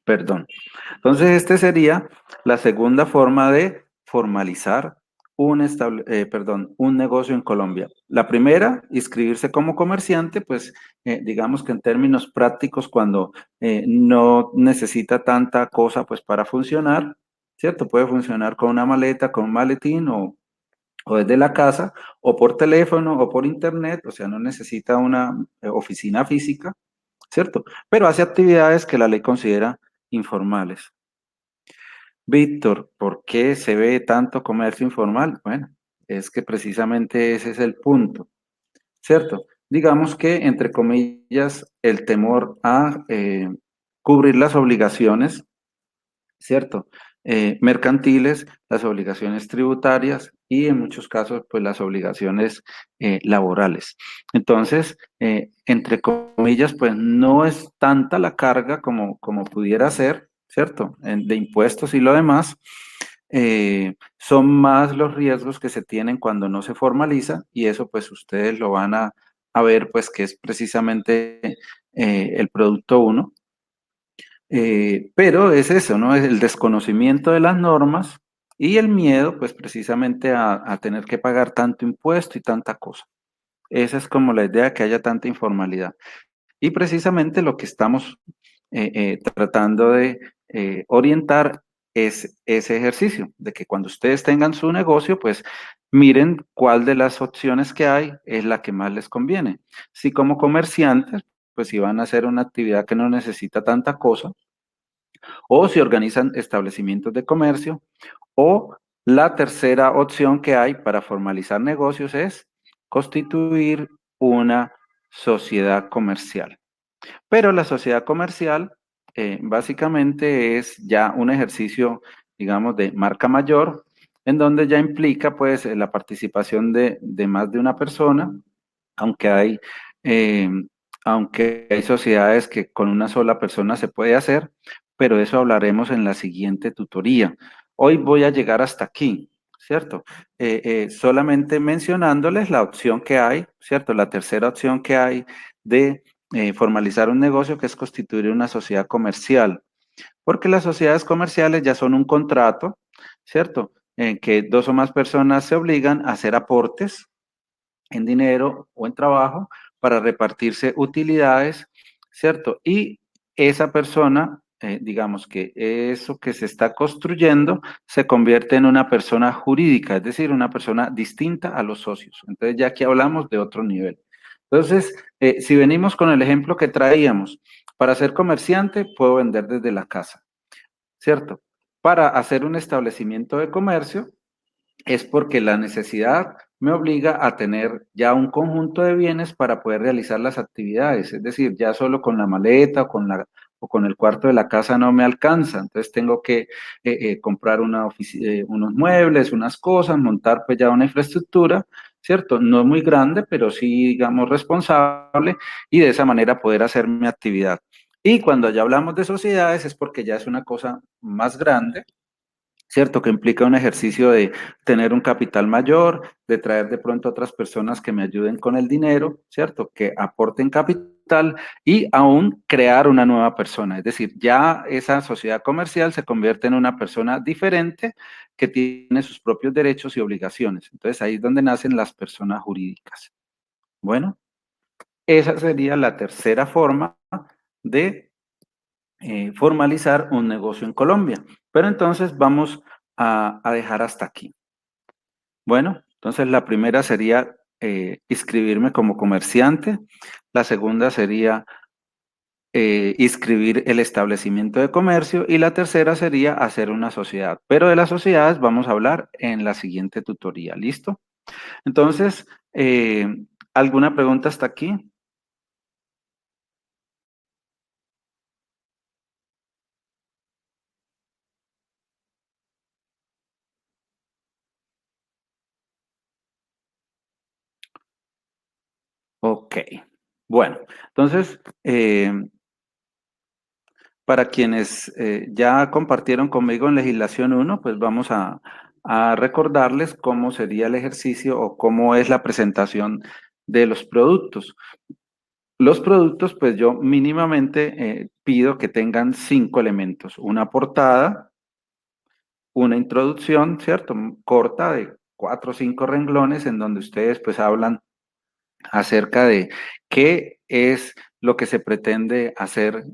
A: Perdón. Entonces, esta sería la segunda forma de formalizar un negocio en Colombia. La primera, inscribirse como comerciante, pues digamos que en términos prácticos, cuando no necesita tanta cosa pues para funcionar, ¿cierto? Puede funcionar con una maleta, con un maletín o desde la casa, o por teléfono o por internet, o sea, no necesita una oficina física, ¿cierto? Pero hace actividades que la ley considera informales. Víctor, ¿por qué se ve tanto comercio informal? Bueno, es que precisamente ese es el punto, ¿cierto? Digamos que, entre comillas, el temor a cubrir las obligaciones, ¿cierto? Mercantiles, las obligaciones tributarias y en muchos casos, pues las obligaciones laborales. Entonces, entre comillas, pues no es tanta la carga como pudiera ser, ¿cierto? De impuestos y lo demás. Son más los riesgos que se tienen cuando no se formaliza y eso pues ustedes lo van a ver pues que es precisamente el producto uno, pero es eso, ¿no? Es el desconocimiento de las normas y el miedo, pues precisamente a tener que pagar tanto impuesto y tanta cosa. Esa es como la idea, que haya tanta informalidad. Y precisamente lo que estamos tratando de orientar es ese ejercicio, de que cuando ustedes tengan su negocio, pues miren cuál de las opciones que hay es la que más les conviene. Si como comerciantes, pues si van a hacer una actividad que no necesita tanta cosa, o si organizan establecimientos de comercio, o la tercera opción que hay para formalizar negocios es constituir una sociedad comercial. Pero la sociedad comercial básicamente es ya un ejercicio, digamos, de marca mayor, en donde ya implica pues la participación de más de una persona, aunque hay, eh, aunque hay sociedades que con una sola persona se puede hacer, pero eso hablaremos en la siguiente tutoría. Hoy voy a llegar hasta aquí, ¿cierto? Solamente mencionándoles la opción que hay, ¿cierto? La tercera opción que hay de formalizar un negocio, que es constituir una sociedad comercial, porque las sociedades comerciales ya son un contrato, ¿cierto? En que dos o más personas se obligan a hacer aportes en dinero o en trabajo para repartirse utilidades, ¿cierto? Y esa persona, digamos que eso que se está construyendo se convierte en una persona jurídica, es decir, una persona distinta a los socios. Entonces ya aquí hablamos de otro nivel. Entonces, si venimos con el ejemplo que traíamos, para ser comerciante puedo vender desde la casa, ¿cierto? Para hacer un establecimiento de comercio, es porque la necesidad me obliga a tener ya un conjunto de bienes para poder realizar las actividades. Es decir, ya solo con la maleta o con el cuarto de la casa no me alcanza. Entonces tengo que comprar unos muebles, unas cosas, montar pues ya una infraestructura ¿cierto? No muy grande, pero sí, digamos, responsable y de esa manera poder hacer mi actividad. Y cuando ya hablamos de sociedades es porque ya es una cosa más grande, ¿cierto? Que implica un ejercicio de tener un capital mayor, de traer de pronto otras personas que me ayuden con el dinero, ¿cierto? Que aporten capital y aún crear una nueva persona. Es decir, ya esa sociedad comercial se convierte en una persona diferente que tiene sus propios derechos y obligaciones. Entonces ahí es donde nacen las personas jurídicas. Bueno, esa sería la tercera forma de formalizar un negocio en Colombia. Pero entonces vamos a dejar hasta aquí. Bueno, entonces la primera sería inscribirme como comerciante, la segunda sería inscribir el establecimiento de comercio y la tercera sería hacer una sociedad. Pero de las sociedades vamos a hablar en la siguiente tutoría, ¿listo? Entonces, ¿alguna pregunta hasta aquí? Ok. Bueno, entonces, para quienes ya compartieron conmigo en legislación uno, pues vamos a recordarles cómo sería el ejercicio o cómo es la presentación de los productos. Los productos, pues yo mínimamente pido que tengan 5 elementos. Una portada, una introducción, ¿cierto? Corta de 4 o 5 renglones en donde ustedes pues hablan acerca de qué es lo que se pretende hacer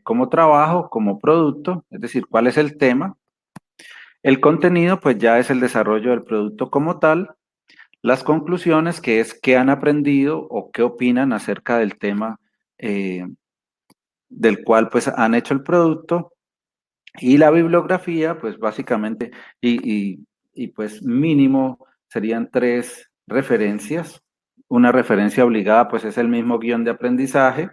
A: como trabajo, como producto, es decir, cuál es el tema. El contenido, pues ya es el desarrollo del producto como tal. Las conclusiones, que es qué han aprendido o qué opinan acerca del tema del cual pues han hecho el producto. Y la bibliografía, pues básicamente, pues mínimo serían 3 referencias. Una referencia obligada, pues es el mismo guión de aprendizaje.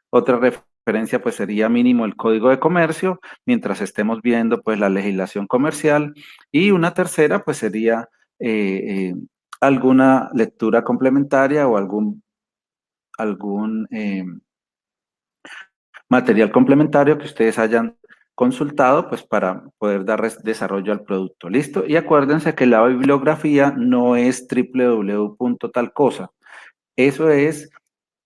A: Otra referencia, pues sería mínimo el código de comercio, mientras estemos viendo, pues la legislación comercial. Y una tercera, pues sería eh, alguna lectura complementaria o algún material complementario que ustedes hayan consultado, pues para poder dar desarrollo al producto. ¿Listo? Y acuérdense que la bibliografía no es www. Tal cosa. Eso es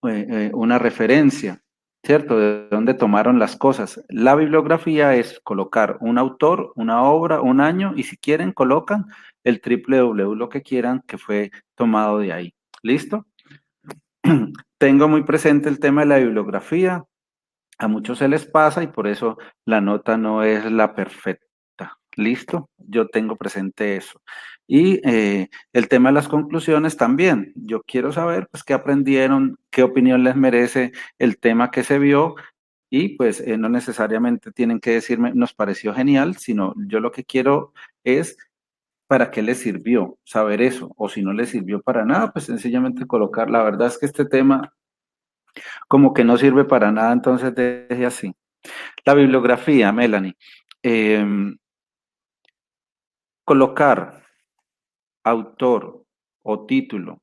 A: una referencia, ¿cierto? De dónde tomaron las cosas. La bibliografía es colocar un autor, una obra, un año y si quieren colocan el www, lo que quieran, que fue tomado de ahí. ¿Listo? Tengo muy presente el tema de la bibliografía. A muchos se les pasa y por eso la nota no es la perfecta. ¿Listo? Yo tengo presente eso. Y el tema de las conclusiones también. Yo quiero saber pues qué aprendieron, qué opinión les merece el tema que se vio y pues no necesariamente tienen que decirme nos pareció genial, sino yo lo que quiero es para qué les sirvió saber eso o si no les sirvió para nada, pues sencillamente colocar. La verdad es que este tema como que no sirve para nada, entonces deje así. La bibliografía, Melanie. Em, Colocar autor o título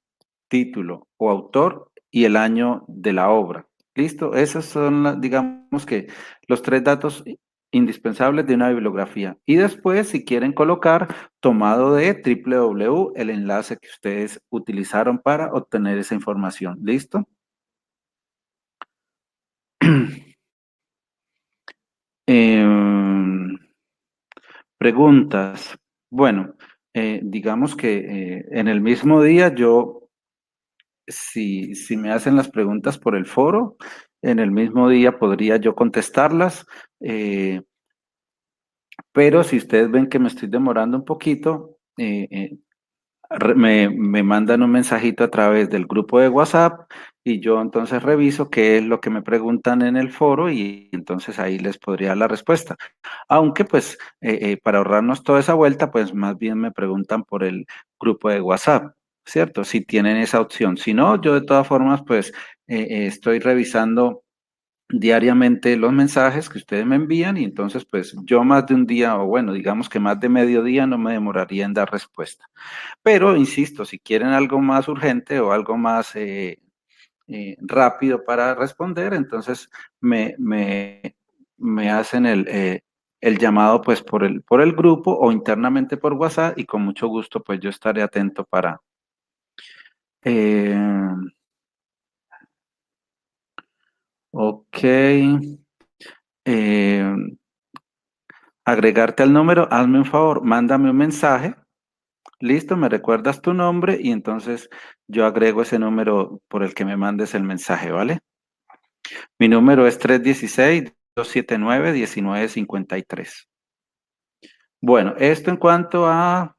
A: o autor y el año de la obra. ¿Listo? Esos son, digamos que, los 3 datos indispensables de una bibliografía. Y después, si quieren colocar, tomado de www, el enlace que ustedes utilizaron para obtener esa información. ¿Listo? Em, Preguntas. Bueno, digamos que en el mismo día yo, si me hacen las preguntas por el foro, en el mismo día podría yo contestarlas, pero si ustedes ven que me estoy demorando un poquito, me mandan un mensajito a través del grupo de WhatsApp y yo entonces reviso qué es lo que me preguntan en el foro y entonces ahí les podría dar la respuesta. Aunque pues para ahorrarnos toda esa vuelta, pues más bien me preguntan por el grupo de WhatsApp, ¿cierto? Si tienen esa opción. Si no, yo de todas formas pues estoy revisando diariamente los mensajes que ustedes me envían y entonces pues yo más de un día o bueno, digamos que más de medio día no me demoraría en dar respuesta. Pero insisto, si quieren algo más urgente o algo más rápido para responder, entonces me, me, me hacen el llamado pues por el grupo o internamente por WhatsApp y con mucho gusto pues yo estaré atento para... eh, ok. eh, agregarte al número, hazme un favor, mándame un mensaje. Listo, me recuerdas tu nombre y entonces yo agrego ese número por el que me mandes el mensaje, ¿vale? Mi número es 316-279-1953. Bueno, esto en cuanto a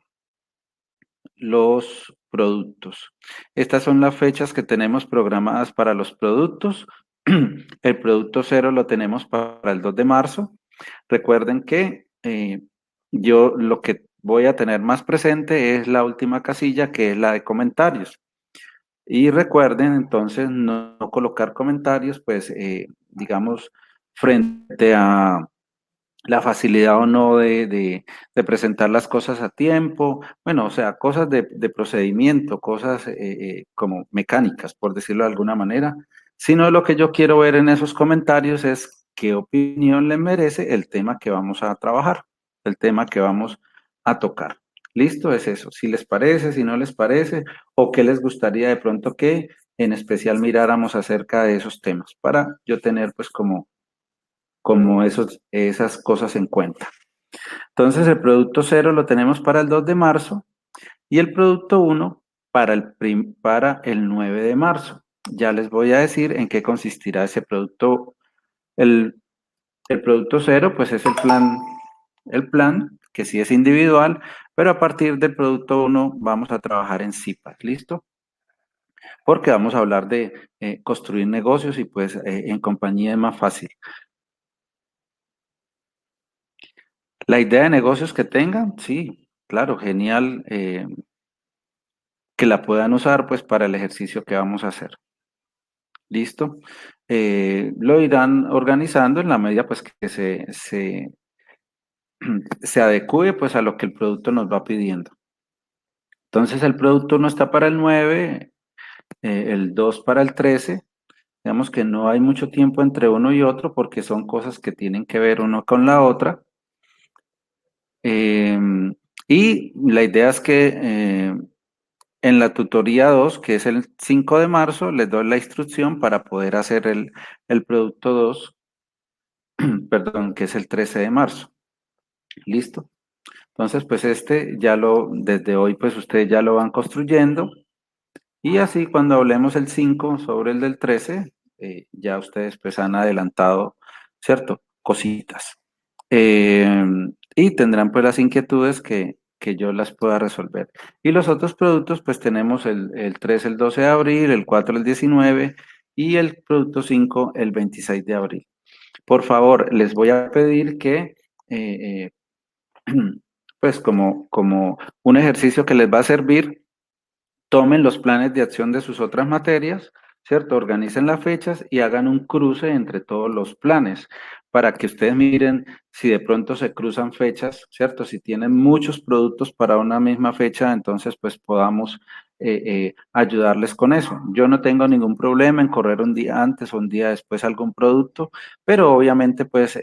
A: los productos. Estas son las fechas que tenemos programadas para los productos. El producto cero lo tenemos para el 2 de marzo. Recuerden que yo lo que voy a tener más presente es la última casilla, que es la de comentarios. Y recuerden entonces no colocar comentarios, pues digamos, frente a la facilidad o no de presentar las cosas a tiempo, bueno, o sea, cosas de procedimiento, cosas como mecánicas, por decirlo de alguna manera, sino lo que yo quiero ver en esos comentarios es qué opinión le merece el tema que vamos a trabajar, el tema que vamos a tocar. Listo, es eso. Si les parece, si no les parece, o qué les gustaría de pronto que en especial miráramos acerca de esos temas, para yo tener pues como esas cosas en cuenta. Entonces, el producto cero lo tenemos para el 2 de marzo y el producto uno para el 9 de marzo. Ya les voy a decir en qué consistirá ese producto. El, el producto cero, pues es el plan, que sí es individual, pero a partir del producto uno vamos a trabajar en CIPAS, ¿listo? Porque vamos a hablar de construir negocios y pues en compañía es más fácil. La idea de negocios que tengan, sí, claro, genial, que la puedan usar pues para el ejercicio que vamos a hacer. ¿Listo? Lo irán organizando en la medida pues que se adecue pues a lo que el producto nos va pidiendo. Entonces el producto no está para el 9, el 2 para el 13. Digamos que no hay mucho tiempo entre uno y otro porque son cosas que tienen que ver uno con la otra. Eh, y la idea es que en la tutoría 2, que es el 5 de marzo, les doy la instrucción para poder hacer el producto 2, perdón, que es el 13 de marzo. ¿Listo? Entonces, pues desde hoy, pues ustedes ya lo van construyendo y así cuando hablemos el 5 sobre el del 13, ya ustedes pues han adelantado, ¿cierto? Cositas. Eh, y tendrán pues las inquietudes que yo las pueda resolver. Y los otros productos pues tenemos el 3 el 12 de abril, el 4 el 19 y el producto 5 el 26 de abril. Por favor, les voy a pedir que eh, pues como un ejercicio que les va a servir, tomen los planes de acción de sus otras materias, ¿cierto? Organicen las fechas y hagan un cruce entre todos los planes para que ustedes miren si de pronto se cruzan fechas, ¿cierto? Si tienen muchos productos para una misma fecha, entonces pues podamos ayudarles con eso. Yo no tengo ningún problema en correr un día antes o un día después algún producto, pero obviamente pues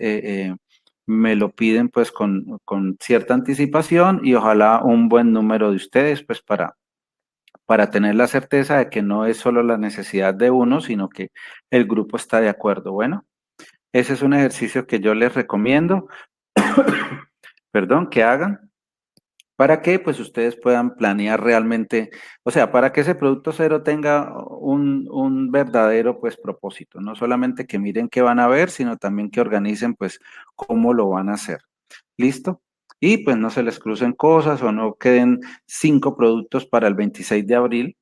A: me lo piden pues con cierta anticipación y ojalá un buen número de ustedes pues para tener la certeza de que no es solo la necesidad de uno, sino que el grupo está de acuerdo. Bueno, ese es un ejercicio que yo les recomiendo, perdón, que hagan para que pues ustedes puedan planear realmente, o sea, para que ese producto cero tenga un verdadero pues propósito, no solamente que miren qué van a ver, sino también que organicen pues cómo lo van a hacer. ¿Listo? Y pues no se les crucen cosas o no queden 5 productos para el 26 de abril,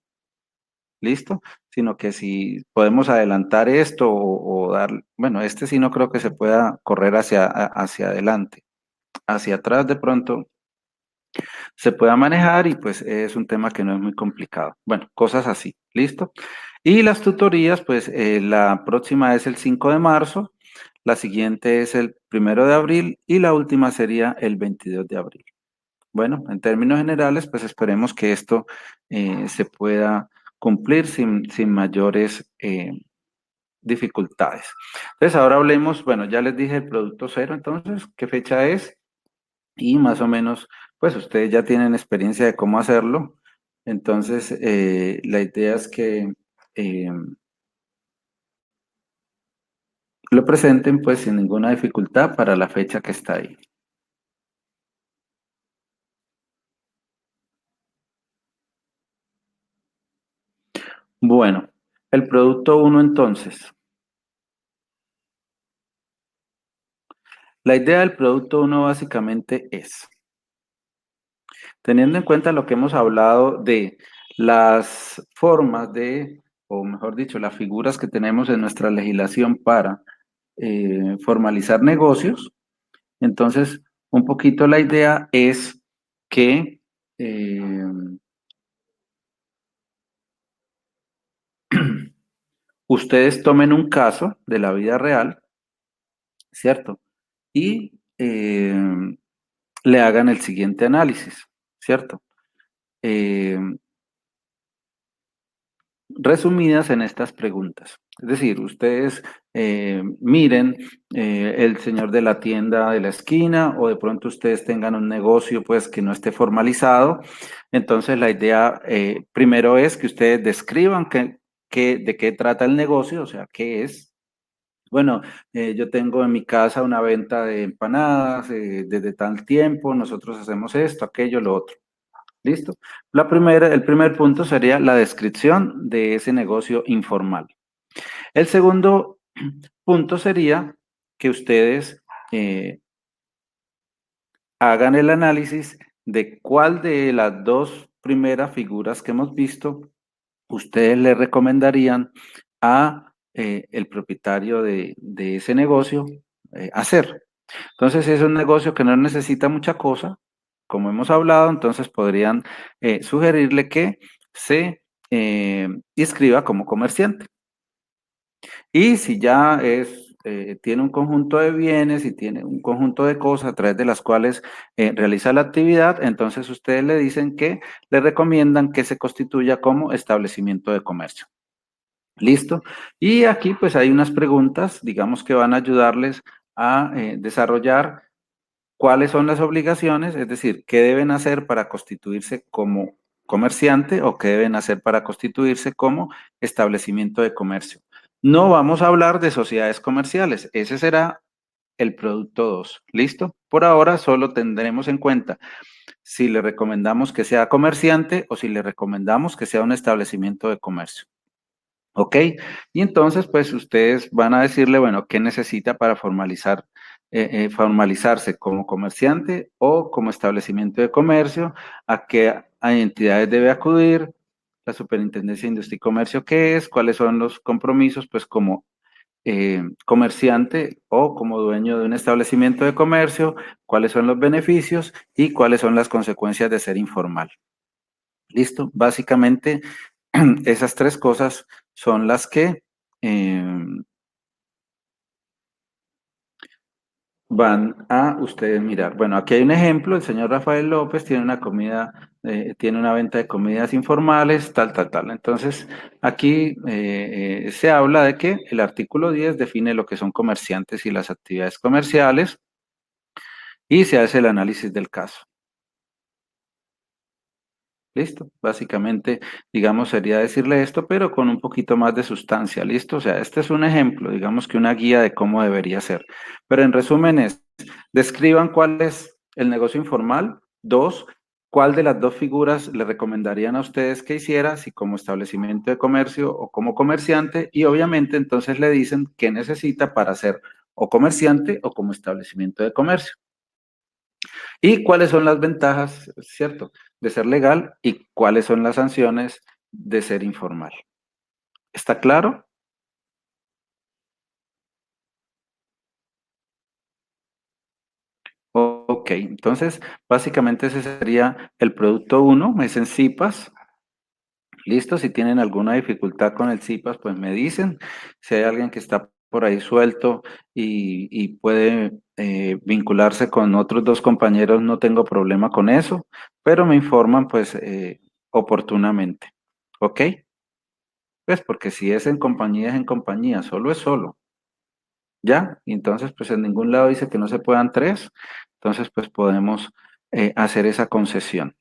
A: ¿listo? Sino que si podemos adelantar esto o dar, bueno, este sí no creo que se pueda correr hacia adelante. Hacia atrás de pronto se pueda manejar y pues es un tema que no es muy complicado. Bueno, cosas así, ¿listo? Y las tutorías, pues la próxima es el 5 de marzo, la siguiente es el 1 de abril y la última sería el 22 de abril. Bueno, en términos generales, pues esperemos que esto se pueda cumplir sin mayores dificultades. Entonces, ahora hablemos, bueno, ya les dije el producto cero, entonces, ¿qué fecha es? Y más o menos, pues ustedes ya tienen experiencia de cómo hacerlo. Entonces, la idea es que eh, lo presenten pues sin ninguna dificultad para la fecha que está ahí. Bueno, el producto uno entonces. La idea del producto uno básicamente es, teniendo en cuenta lo que hemos hablado de las formas de, o mejor dicho, las figuras que tenemos en nuestra legislación para formalizar negocios, entonces un poquito la idea es que eh, ustedes tomen un caso de la vida real, ¿cierto? Y le hagan el siguiente análisis, ¿cierto? Eh, resumidas en estas preguntas. Es decir, ustedes miren el señor de la tienda de la esquina o de pronto ustedes tengan un negocio pues que no esté formalizado. Entonces la idea primero es que ustedes describan de qué trata el negocio, o sea, qué es. Bueno, yo tengo en mi casa una venta de empanadas desde tal tiempo, nosotros hacemos esto, aquello, lo otro. ¿Listo? El primer punto sería la descripción de ese negocio informal. El segundo punto sería que ustedes hagan el análisis de cuál de las dos primeras figuras que hemos visto ustedes le recomendarían a el propietario de ese negocio hacer. Entonces, si es un negocio que no necesita mucha cosa, como hemos hablado, entonces podrían sugerirle que se inscriba como comerciante. Y si ya tiene un conjunto de bienes y tiene un conjunto de cosas a través de las cuales realiza la actividad, entonces ustedes le dicen que le recomiendan que se constituya como establecimiento de comercio. ¿Listo? Y aquí pues hay unas preguntas, digamos, que van a ayudarles a desarrollar cuáles son las obligaciones, es decir, qué deben hacer para constituirse como comerciante o qué deben hacer para constituirse como establecimiento de comercio. No vamos a hablar de sociedades comerciales, ese será el producto 2. ¿Listo? Por ahora solo tendremos en cuenta si le recomendamos que sea comerciante o si le recomendamos que sea un establecimiento de comercio. ¿Ok? Y entonces, pues ustedes van a decirle, bueno, qué necesita para formalizarse como comerciante o como establecimiento de comercio, a qué entidades debe acudir, la Superintendencia de Industria y Comercio, qué es, cuáles son los compromisos, pues como comerciante o como dueño de un establecimiento de comercio, cuáles son los beneficios y cuáles son las consecuencias de ser informal. ¿Listo? Básicamente, esas tres cosas son las que van a ustedes mirar. Bueno, aquí hay un ejemplo, el señor Rafael López tiene una comida, tiene una venta de comidas informales, tal, tal, tal. Entonces, aquí se habla de que el artículo 10 define lo que son comerciantes y las actividades comerciales y se hace el análisis del caso. ¿Listo? Básicamente, digamos, sería decirle esto, pero con un poquito más de sustancia, ¿listo? O sea, este es un ejemplo, digamos que una guía de cómo debería ser. Pero en resumen es, describan cuál es el negocio informal. Dos, cuál de las dos figuras le recomendarían a ustedes que hiciera, si como establecimiento de comercio o como comerciante, y obviamente entonces le dicen qué necesita para ser o comerciante o como establecimiento de comercio. ¿Y cuáles son las ventajas, cierto, de ser legal y cuáles son las sanciones de ser informal? ¿Está claro? Ok, entonces básicamente ese sería el producto uno, es en CIPAS. Listo, si tienen alguna dificultad con el CIPAS, pues me dicen. Si hay alguien que está por ahí suelto y puede vincularse con otros dos compañeros, no tengo problema con eso, pero me informan pues oportunamente. ¿Ok? Pues porque si es en compañía, solo es solo. ¿Ya? Y entonces pues en ningún lado dice que no se puedan tres, entonces pues podemos hacer esa concesión.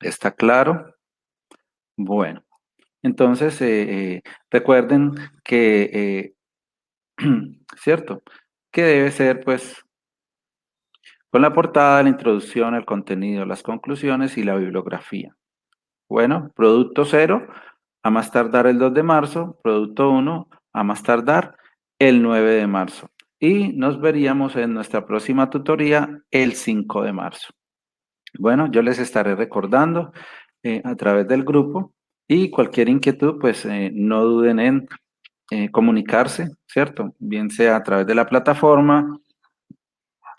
A: ¿Está claro? Bueno. Entonces, recuerden que, ¿cierto? Que debe ser, pues, con la portada, la introducción, el contenido, las conclusiones y la bibliografía. Bueno, producto cero, a más tardar el 2 de marzo, producto uno, a más tardar el 9 de marzo. Y nos veríamos en nuestra próxima tutoría el 5 de marzo. Bueno, yo les estaré recordando a través del grupo y cualquier inquietud, pues no duden en comunicarse, ¿cierto? Bien sea a través de la plataforma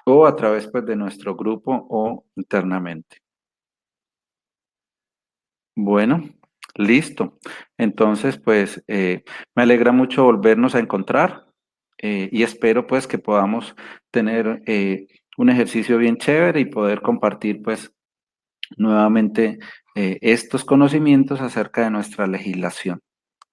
A: o a través pues, de nuestro grupo o internamente. Bueno, listo. Entonces, pues me alegra mucho volvernos a encontrar y espero pues que podamos tener un ejercicio bien chévere y poder compartir pues nuevamente estos conocimientos acerca de nuestra legislación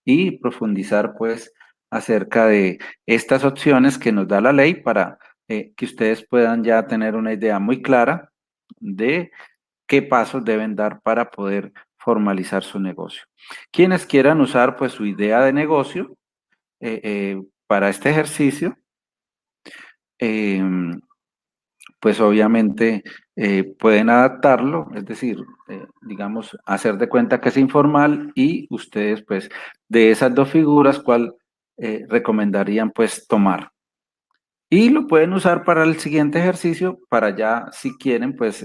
A: y profundizar pues acerca de estas opciones que nos da la ley para que ustedes puedan ya tener una idea muy clara de qué pasos deben dar para poder formalizar su negocio. Quienes quieran usar pues su idea de negocio para este ejercicio, em, pues obviamente pueden adaptarlo, es decir, digamos, hacer de cuenta que es informal y ustedes pues de esas dos figuras, ¿cuál recomendarían pues tomar? Y lo pueden usar para el siguiente ejercicio, para ya, si quieren, pues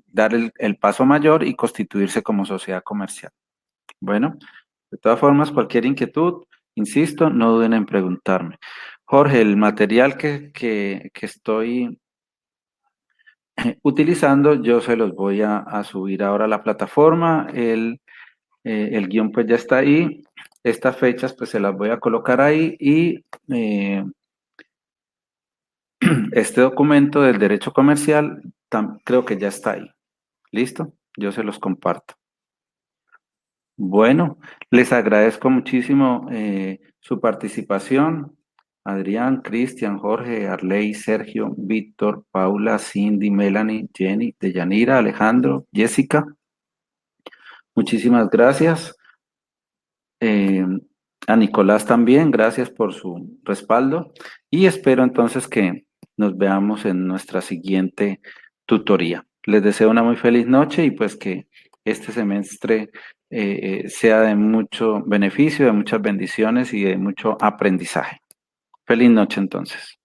A: dar el paso mayor y constituirse como sociedad comercial. Bueno, de todas formas, cualquier inquietud, insisto, no duden en preguntarme. Jorge, el material que estoy utilizando, yo se los voy a subir ahora a la plataforma. El guión pues ya está ahí. Estas fechas pues se las voy a colocar ahí y este documento del derecho comercial creo que ya está ahí. ¿Listo? Yo se los comparto. Bueno, les agradezco muchísimo su participación. Adrián, Cristian, Jorge, Arley, Sergio, Víctor, Paula, Cindy, Melanie, Jenny, Deyanira, Alejandro, Jessica. Muchísimas gracias. Eh, a Nicolás también, gracias por su respaldo. Y espero entonces que nos veamos en nuestra siguiente tutoría. Les deseo una muy feliz noche y pues que este semestre sea de mucho beneficio, de muchas bendiciones y de mucho aprendizaje. Feliz noche entonces.